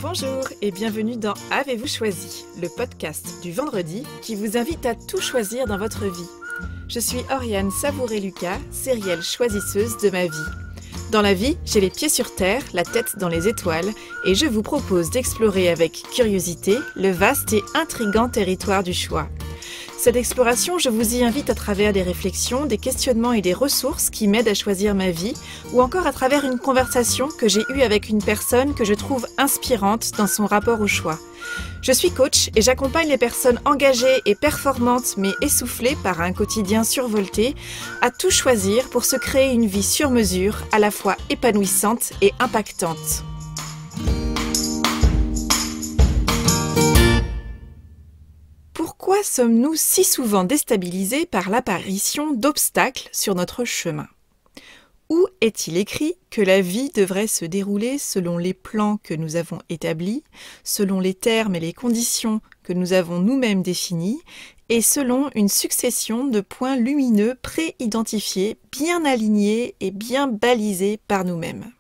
Bonjour et bienvenue dans Avez-vous choisi, le podcast du vendredi qui vous invite à tout choisir dans votre vie. Je suis Oriane Savouré-Lucas, sérielle choisisseuse de ma vie. Dans la vie, j'ai les pieds sur terre, la tête dans les étoiles et je vous propose d'explorer avec curiosité le vaste et intrigant territoire du choix. Cette exploration, je vous y invite à travers des réflexions, des questionnements et des ressources qui m'aident à choisir ma vie, ou encore à travers une conversation que j'ai eue avec une personne que je trouve inspirante dans son rapport au choix. Je suis coach et j'accompagne les personnes engagées et performantes mais essoufflées par un quotidien survolté à tout choisir pour se créer une vie sur mesure, à la fois épanouissante et impactante. Pourquoi sommes-nous si souvent déstabilisés par l'apparition d'obstacles sur notre chemin ? Où est-il écrit que la vie devrait se dérouler selon les plans que nous avons établis, selon les termes et les conditions que nous avons nous-mêmes définis, et selon une succession de points lumineux pré-identifiés, bien alignés et bien balisés par nous-mêmes ?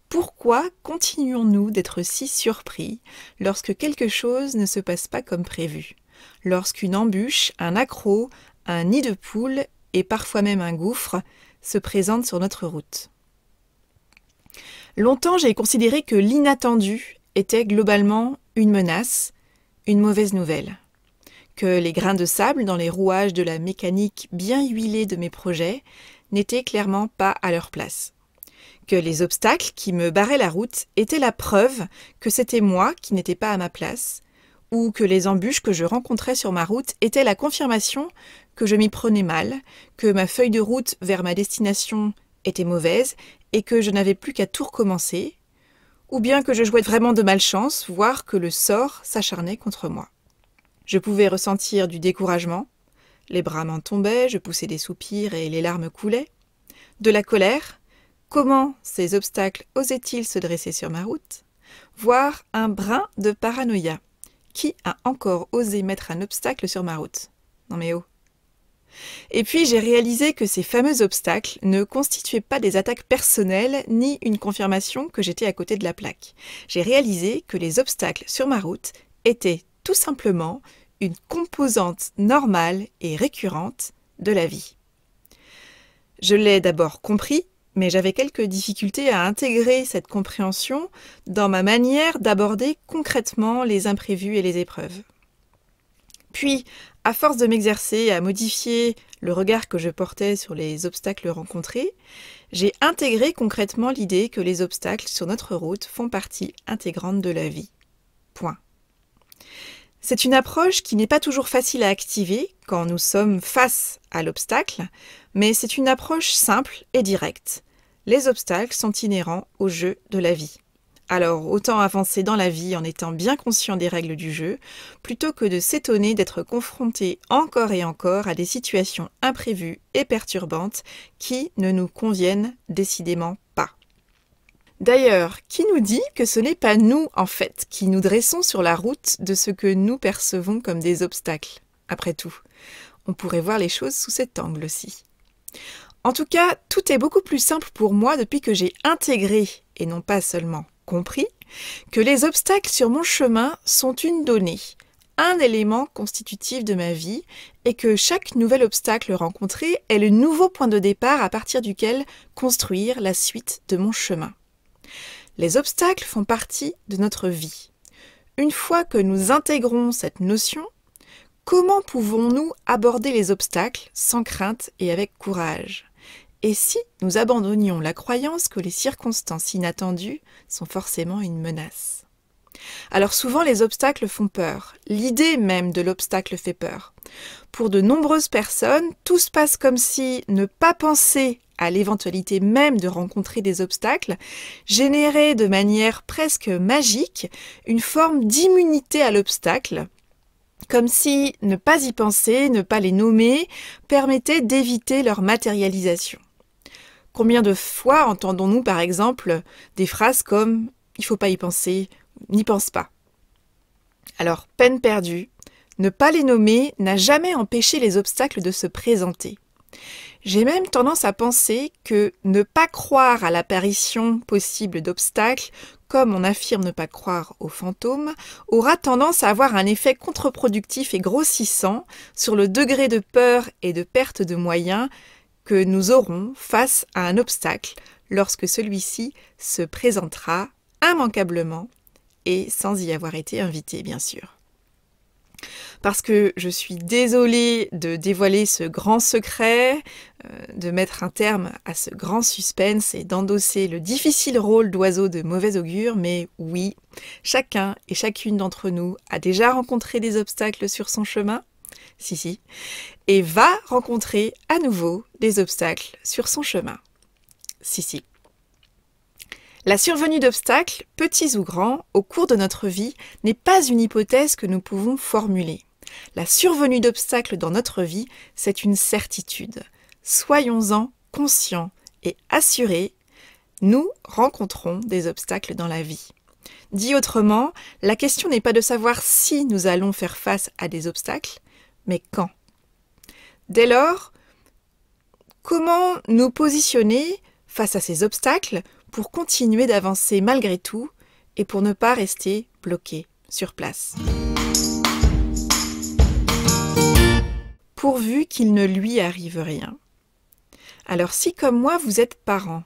Pourquoi continuons-nous d'être si surpris lorsque quelque chose ne se passe pas comme prévu ? Lorsqu'une embûche, un accroc, un nid de poule et parfois même un gouffre se présentent sur notre route. Longtemps, j'ai considéré que l'inattendu était globalement une menace, une mauvaise nouvelle. Que les grains de sable dans les rouages de la mécanique bien huilée de mes projets n'étaient clairement pas à leur place. Que les obstacles qui me barraient la route étaient la preuve que c'était moi qui n'étais pas à ma place, ou que les embûches que je rencontrais sur ma route étaient la confirmation que je m'y prenais mal, que ma feuille de route vers ma destination était mauvaise et que je n'avais plus qu'à tout recommencer, ou bien que je jouais vraiment de malchance, voire que le sort s'acharnait contre moi. Je pouvais ressentir du découragement, les bras m'en tombaient, je poussais des soupirs et les larmes coulaient, de la colère. Comment ces obstacles osaient-ils se dresser sur ma route ? Voire un brin de paranoïa. Qui a encore osé mettre un obstacle sur ma route ? Non mais oh. Et puis j'ai réalisé que ces fameux obstacles ne constituaient pas des attaques personnelles ni une confirmation que j'étais à côté de la plaque. J'ai réalisé que les obstacles sur ma route étaient tout simplement une composante normale et récurrente de la vie. Je l'ai d'abord compris, mais j'avais quelques difficultés à intégrer cette compréhension dans ma manière d'aborder concrètement les imprévus et les épreuves. Puis, à force de m'exercer à modifier le regard que je portais sur les obstacles rencontrés, j'ai intégré concrètement l'idée que les obstacles sur notre route font partie intégrante de la vie. Point. C'est une approche qui n'est pas toujours facile à activer quand nous sommes face à l'obstacle, mais c'est une approche simple et directe. Les obstacles sont inhérents au jeu de la vie. Alors autant avancer dans la vie en étant bien conscient des règles du jeu, plutôt que de s'étonner d'être confronté encore et encore à des situations imprévues et perturbantes qui ne nous conviennent décidément pas. D'ailleurs, qui nous dit que ce n'est pas nous, en fait, qui nous dressons sur la route de ce que nous percevons comme des obstacles ? Après tout, on pourrait voir les choses sous cet angle aussi. En tout cas, tout est beaucoup plus simple pour moi depuis que j'ai intégré, et non pas seulement compris, que les obstacles sur mon chemin sont une donnée, un élément constitutif de ma vie, et que chaque nouvel obstacle rencontré est le nouveau point de départ à partir duquel construire la suite de mon chemin. Les obstacles font partie de notre vie. Une fois que nous intégrons cette notion, comment pouvons-nous aborder les obstacles sans crainte et avec courage ? Et si nous abandonnions la croyance que les circonstances inattendues sont forcément une menace ? Alors souvent les obstacles font peur, l'idée même de l'obstacle fait peur. Pour de nombreuses personnes, tout se passe comme si ne pas penser à l'éventualité même de rencontrer des obstacles générait de manière presque magique une forme d'immunité à l'obstacle, comme si ne pas y penser, ne pas les nommer, permettait d'éviter leur matérialisation. Combien de fois entendons-nous par exemple des phrases comme « il ne faut pas y penser », « n'y pense pas ». Alors, peine perdue, ne pas les nommer n'a jamais empêché les obstacles de se présenter. J'ai même tendance à penser que ne pas croire à l'apparition possible d'obstacles, comme on affirme ne pas croire aux fantômes, aura tendance à avoir un effet contre-productif et grossissant sur le degré de peur et de perte de moyens que nous aurons face à un obstacle lorsque celui-ci se présentera immanquablement et sans y avoir été invité, bien sûr. Parce que je suis désolée de dévoiler ce grand secret, de mettre un terme à ce grand suspense et d'endosser le difficile rôle d'oiseau de mauvais augure, mais oui, chacun et chacune d'entre nous a déjà rencontré des obstacles sur son chemin, si, et va rencontrer à nouveau des obstacles sur son chemin, si. La survenue d'obstacles, petits ou grands, au cours de notre vie, n'est pas une hypothèse que nous pouvons formuler. La survenue d'obstacles dans notre vie, c'est une certitude. Soyons-en conscients et assurés, nous rencontrons des obstacles dans la vie. Dit autrement, la question n'est pas de savoir si nous allons faire face à des obstacles, mais quand. Dès lors, comment nous positionner face à ces obstacles pour continuer d'avancer malgré tout et pour ne pas rester bloqué sur place. Pourvu qu'il ne lui arrive rien. Alors si comme moi vous êtes parent,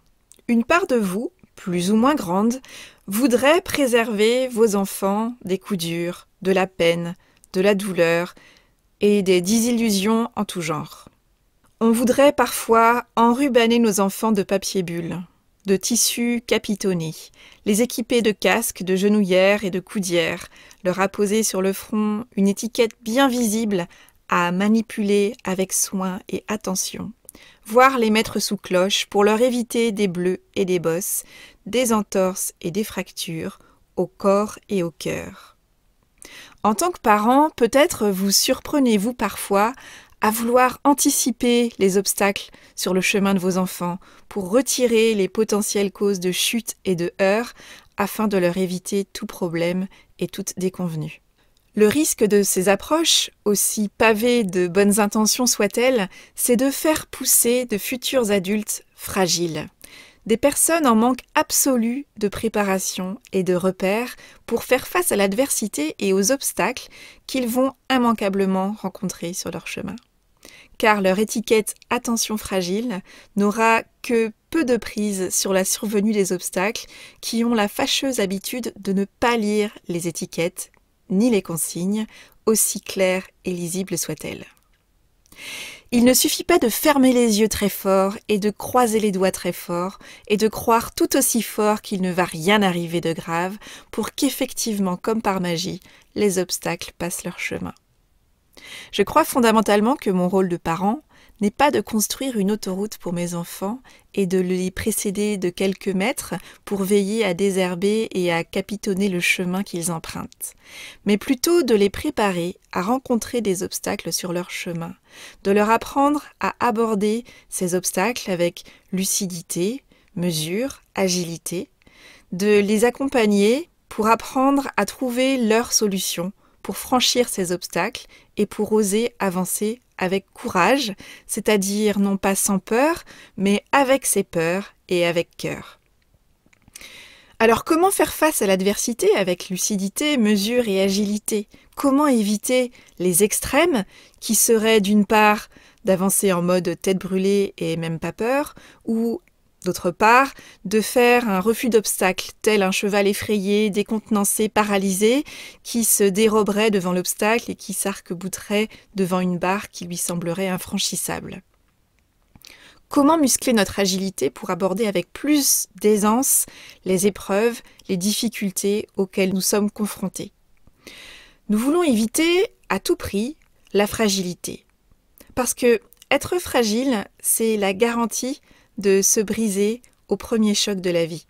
une part de vous, plus ou moins grande, voudrait préserver vos enfants des coups durs, de la peine, de la douleur et des désillusions en tout genre. On voudrait parfois enrubanner nos enfants de papier bulle, de tissus capitonnés, les équiper de casques, de genouillères et de coudières, leur apposer sur le front une étiquette bien visible à manipuler avec soin et attention, voire les mettre sous cloche pour leur éviter des bleus et des bosses, des entorses et des fractures au corps et au cœur. En tant que parent, peut-être vous surprenez-vous parfois à vouloir anticiper les obstacles sur le chemin de vos enfants pour retirer les potentielles causes de chute et de heurts afin de leur éviter tout problème et toute déconvenue. Le risque de ces approches, aussi pavées de bonnes intentions soient-elles, c'est de faire pousser de futurs adultes fragiles. Des personnes en manque absolu de préparation et de repères pour faire face à l'adversité et aux obstacles qu'ils vont immanquablement rencontrer sur leur chemin. Car leur étiquette « attention fragile » n'aura que peu de prise sur la survenue des obstacles qui ont la fâcheuse habitude de ne pas lire les étiquettes ni les consignes, aussi claires et lisibles soient-elles. Il ne suffit pas de fermer les yeux très fort et de croiser les doigts très fort et de croire tout aussi fort qu'il ne va rien arriver de grave pour qu'effectivement, comme par magie, les obstacles passent leur chemin. Je crois fondamentalement que mon rôle de parent n'est pas de construire une autoroute pour mes enfants et de les précéder de quelques mètres pour veiller à désherber et à capitonner le chemin qu'ils empruntent, mais plutôt de les préparer à rencontrer des obstacles sur leur chemin, de leur apprendre à aborder ces obstacles avec lucidité, mesure, agilité, de les accompagner pour apprendre à trouver leur solution, pour franchir ces obstacles et pour oser avancer avec courage, c'est-à-dire non pas sans peur, mais avec ses peurs et avec cœur. Alors comment faire face à l'adversité avec lucidité, mesure et agilité? Comment éviter les extrêmes qui seraient d'une part d'avancer en mode tête brûlée et même pas peur, ou d'autre part, de faire un refus d'obstacle, tel un cheval effrayé, décontenancé, paralysé, qui se déroberait devant l'obstacle et qui s'arc-bouterait devant une barre qui lui semblerait infranchissable. Comment muscler notre agilité pour aborder avec plus d'aisance les épreuves, les difficultés auxquelles nous sommes confrontés? Nous voulons éviter, à tout prix, la fragilité. Parce que être fragile, c'est la garantie de se briser au premier choc de la vie.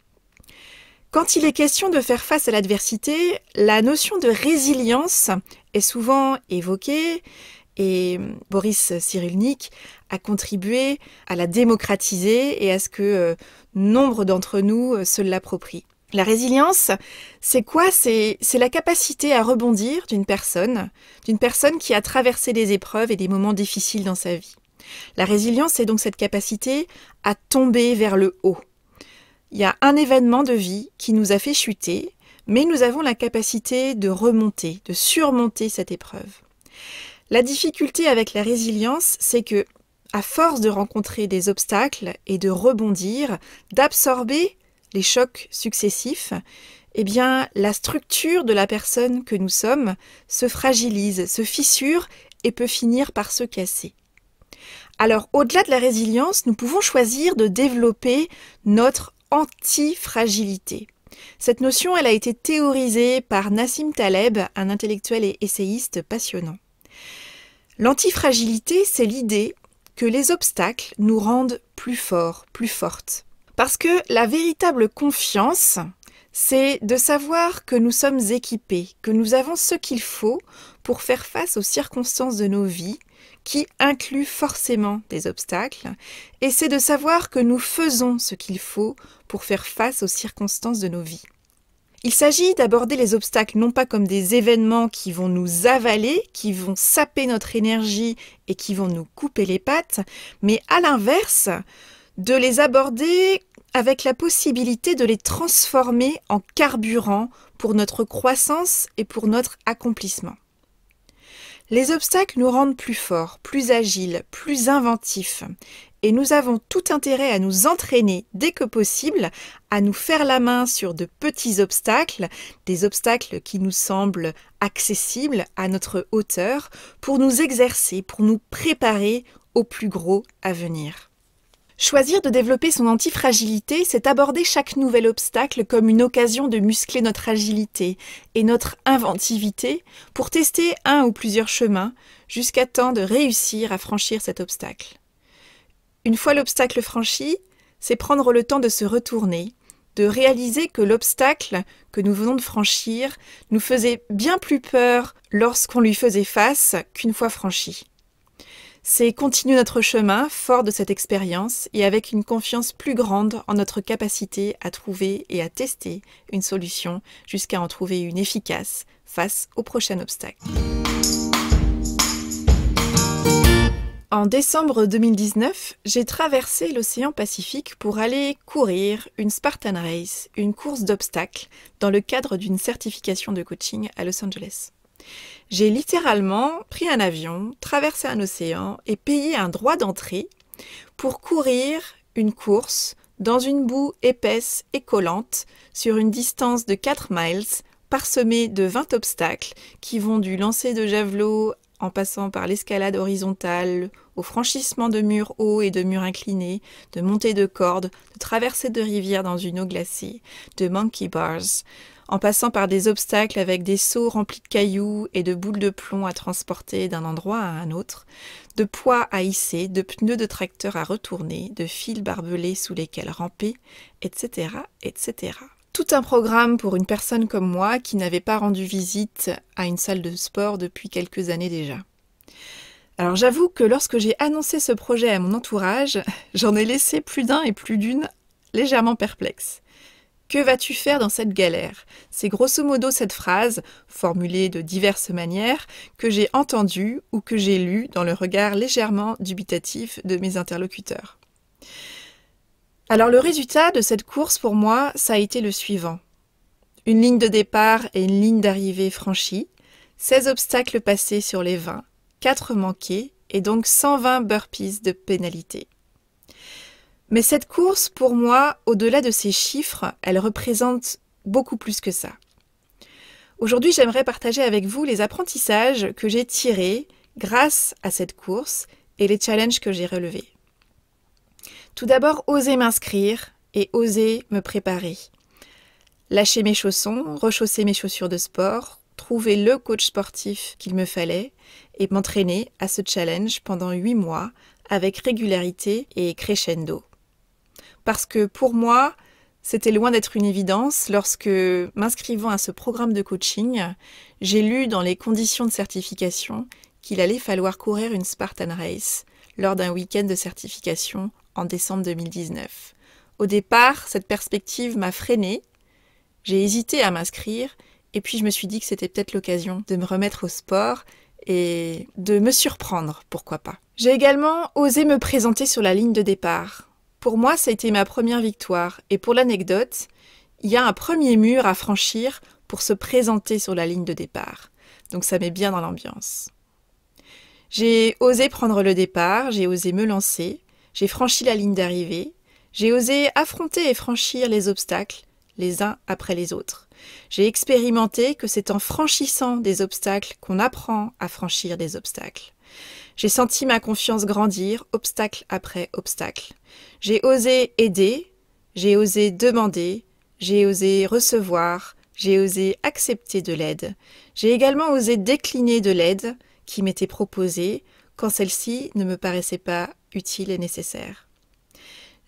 Quand il est question de faire face à l'adversité, la notion de résilience est souvent évoquée et Boris Cyrulnik a contribué à la démocratiser et à ce que nombre d'entre nous se l'approprient. La résilience, c'est quoi? C'est la capacité à rebondir d'une personne qui a traversé des épreuves et des moments difficiles dans sa vie. La résilience, c'est donc cette capacité à tomber vers le haut. Il y a un événement de vie qui nous a fait chuter, mais nous avons la capacité de remonter, de surmonter cette épreuve. La difficulté avec la résilience, c'est que, à force de rencontrer des obstacles et de rebondir, d'absorber les chocs successifs, eh bien, la structure de la personne que nous sommes se fragilise, se fissure et peut finir par se casser. Alors, au-delà de la résilience, nous pouvons choisir de développer notre antifragilité. Cette notion, elle a été théorisée par Nassim Taleb, un intellectuel et essayiste passionnant. L'antifragilité, c'est l'idée que les obstacles nous rendent plus forts, plus fortes. Parce que la véritable confiance, c'est de savoir que nous sommes équipés, que nous avons ce qu'il faut pour faire face aux circonstances de nos vies, qui incluent forcément des obstacles, et c'est de savoir que nous faisons ce qu'il faut pour faire face aux circonstances de nos vies. Il s'agit d'aborder les obstacles non pas comme des événements qui vont nous avaler, qui vont saper notre énergie et qui vont nous couper les pattes, mais à l'inverse, de les aborder avec la possibilité de les transformer en carburant pour notre croissance et pour notre accomplissement. Les obstacles nous rendent plus forts, plus agiles, plus inventifs, et nous avons tout intérêt à nous entraîner dès que possible, à nous faire la main sur de petits obstacles, des obstacles qui nous semblent accessibles à notre hauteur, pour nous exercer, pour nous préparer au plus gros à venir. Choisir de développer son antifragilité, c'est aborder chaque nouvel obstacle comme une occasion de muscler notre agilité et notre inventivité pour tester un ou plusieurs chemins jusqu'à temps de réussir à franchir cet obstacle. Une fois l'obstacle franchi, c'est prendre le temps de se retourner, de réaliser que l'obstacle que nous venons de franchir nous faisait bien plus peur lorsqu'on lui faisait face qu'une fois franchi. C'est continuer notre chemin fort de cette expérience et avec une confiance plus grande en notre capacité à trouver et à tester une solution jusqu'à en trouver une efficace face au prochain obstacle. En décembre 2019, j'ai traversé l'océan Pacifique pour aller courir une Spartan Race, une course d'obstacles, dans le cadre d'une certification de coaching à Los Angeles. J'ai littéralement pris un avion, traversé un océan et payé un droit d'entrée pour courir une course dans une boue épaisse et collante sur une distance de 4 miles parsemée de 20 obstacles qui vont du lancer de javelot en passant par l'escalade horizontale, au franchissement de murs hauts et de murs inclinés, de montée de cordes, de traversée de rivières dans une eau glacée, de monkey bars, en passant par des obstacles avec des seaux remplis de cailloux et de boules de plomb à transporter d'un endroit à un autre, de poids à hisser, de pneus de tracteur à retourner, de fils barbelés sous lesquels ramper, etc., etc. Tout un programme pour une personne comme moi qui n'avait pas rendu visite à une salle de sport depuis quelques années déjà. Alors j'avoue que lorsque j'ai annoncé ce projet à mon entourage, j'en ai laissé plus d'un et plus d'une légèrement perplexes. Que vas-tu faire dans cette galère? C'est grosso modo cette phrase, formulée de diverses manières, que j'ai entendue ou que j'ai lue dans le regard légèrement dubitatif de mes interlocuteurs. Alors le résultat de cette course pour moi, ça a été le suivant. Une ligne de départ et une ligne d'arrivée franchie, 16 obstacles passés sur les 20, 4 manqués et donc 120 burpees de pénalité. Mais cette course, pour moi, au-delà de ces chiffres, elle représente beaucoup plus que ça. Aujourd'hui, j'aimerais partager avec vous les apprentissages que j'ai tirés grâce à cette course et les challenges que j'ai relevés. Tout d'abord, oser m'inscrire et oser me préparer. Lâcher mes chaussons, rechausser mes chaussures de sport, trouver le coach sportif qu'il me fallait et m'entraîner à ce challenge pendant 8 mois avec régularité et crescendo. Parce que pour moi, c'était loin d'être une évidence lorsque, m'inscrivant à ce programme de coaching, j'ai lu dans les conditions de certification qu'il allait falloir courir une Spartan Race lors d'un week-end de certification en décembre 2019. Au départ, cette perspective m'a freinée, j'ai hésité à m'inscrire et puis je me suis dit que c'était peut-être l'occasion de me remettre au sport et de me surprendre, pourquoi pas. J'ai également osé me présenter sur la ligne de départ. Pour moi, ça a été ma première victoire, et pour l'anecdote, il y a un premier mur à franchir pour se présenter sur la ligne de départ. Donc ça met bien dans l'ambiance. J'ai osé prendre le départ, j'ai osé me lancer, j'ai franchi la ligne d'arrivée, j'ai osé affronter et franchir les obstacles, les uns après les autres. J'ai expérimenté que c'est en franchissant des obstacles qu'on apprend à franchir des obstacles. J'ai senti ma confiance grandir, obstacle après obstacle. J'ai osé aider, j'ai osé demander, j'ai osé recevoir, j'ai osé accepter de l'aide. J'ai également osé décliner de l'aide qui m'était proposée quand celle-ci ne me paraissait pas utile et nécessaire.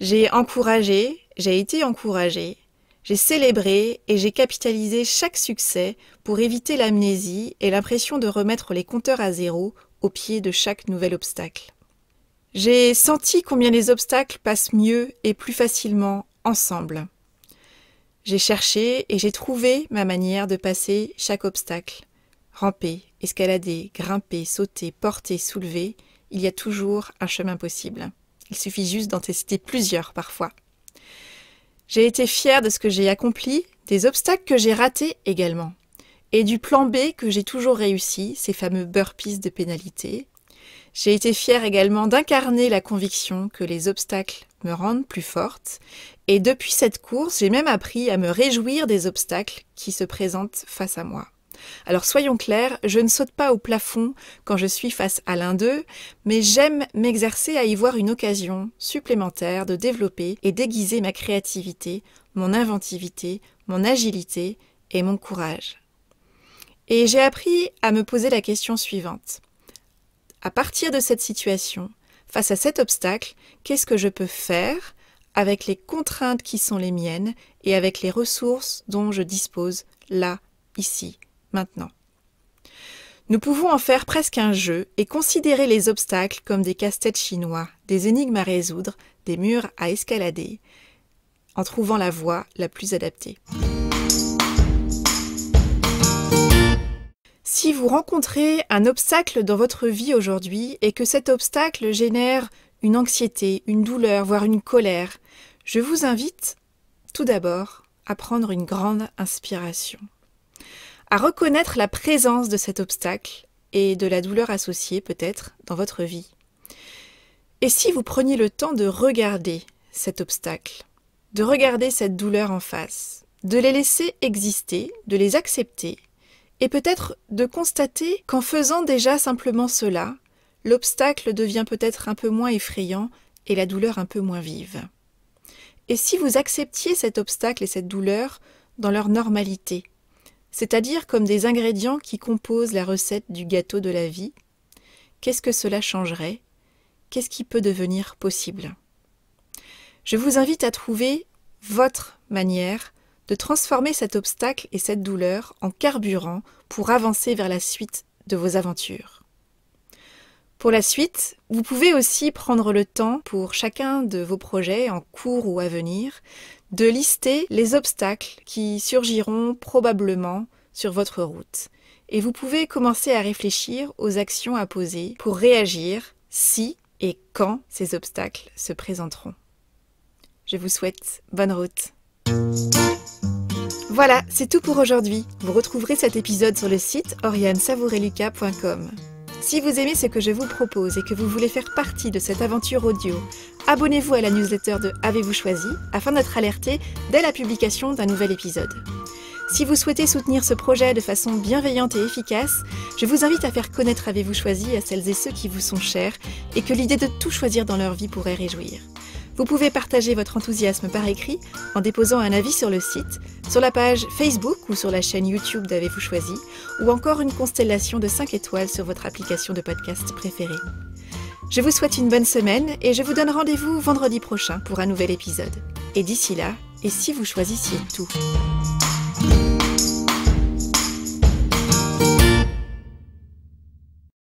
J'ai encouragé, j'ai été encouragée, j'ai célébré et j'ai capitalisé chaque succès pour éviter l'amnésie et l'impression de remettre les compteurs à zéro au pied de chaque nouvel obstacle. J'ai senti combien les obstacles passent mieux et plus facilement ensemble. J'ai cherché et j'ai trouvé ma manière de passer chaque obstacle. Ramper, escalader, grimper, sauter, porter, soulever, il y a toujours un chemin possible. Il suffit juste d'en tester plusieurs parfois. J'ai été fière de ce que j'ai accompli, des obstacles que j'ai ratés également, et du plan B que j'ai toujours réussi, ces fameux burpees de pénalité. J'ai été fière également d'incarner la conviction que les obstacles me rendent plus forte, et depuis cette course, j'ai même appris à me réjouir des obstacles qui se présentent face à moi. Alors soyons clairs, je ne saute pas au plafond quand je suis face à l'un d'eux, mais j'aime m'exercer à y voir une occasion supplémentaire de développer et d'aiguiser ma créativité, mon inventivité, mon agilité et mon courage. Et j'ai appris à me poser la question suivante. À partir de cette situation, face à cet obstacle, qu'est-ce que je peux faire avec les contraintes qui sont les miennes et avec les ressources dont je dispose là, ici, maintenant. Nous pouvons en faire presque un jeu et considérer les obstacles comme des casse-têtes chinois, des énigmes à résoudre, des murs à escalader, en trouvant la voie la plus adaptée. Si vous rencontrez un obstacle dans votre vie aujourd'hui et que cet obstacle génère une anxiété, une douleur, voire une colère, je vous invite tout d'abord à prendre une grande inspiration, à reconnaître la présence de cet obstacle et de la douleur associée peut-être dans votre vie. Et si vous preniez le temps de regarder cet obstacle, de regarder cette douleur en face, de les laisser exister, de les accepter, et peut-être de constater qu'en faisant déjà simplement cela, l'obstacle devient peut-être un peu moins effrayant et la douleur un peu moins vive. Et si vous acceptiez cet obstacle et cette douleur dans leur normalité, c'est-à-dire comme des ingrédients qui composent la recette du gâteau de la vie, qu'est-ce que cela changerait? Qu'est-ce qui peut devenir possible? Je vous invite à trouver votre manière de transformer cet obstacle et cette douleur en carburant pour avancer vers la suite de vos aventures. Pour la suite, vous pouvez aussi prendre le temps pour chacun de vos projets en cours ou à venir de lister les obstacles qui surgiront probablement sur votre route. Et vous pouvez commencer à réfléchir aux actions à poser pour réagir si et quand ces obstacles se présenteront. Je vous souhaite bonne route. Voilà, c'est tout pour aujourd'hui. Vous retrouverez cet épisode sur le site oriansavoureluca.com. Si vous aimez ce que je vous propose et que vous voulez faire partie de cette aventure audio, abonnez-vous à la newsletter de Avez-vous choisi afin d'être alerté dès la publication d'un nouvel épisode. Si vous souhaitez soutenir ce projet de façon bienveillante et efficace, je vous invite à faire connaître Avez-vous choisi à celles et ceux qui vous sont chers et que l'idée de tout choisir dans leur vie pourrait réjouir. Vous pouvez partager votre enthousiasme par écrit en déposant un avis sur le site, sur la page Facebook ou sur la chaîne YouTube d'Avez-vous choisi, ou encore une constellation de 5 étoiles sur votre application de podcast préférée. Je vous souhaite une bonne semaine et je vous donne rendez-vous vendredi prochain pour un nouvel épisode. Et d'ici là, et si vous choisissiez tout ?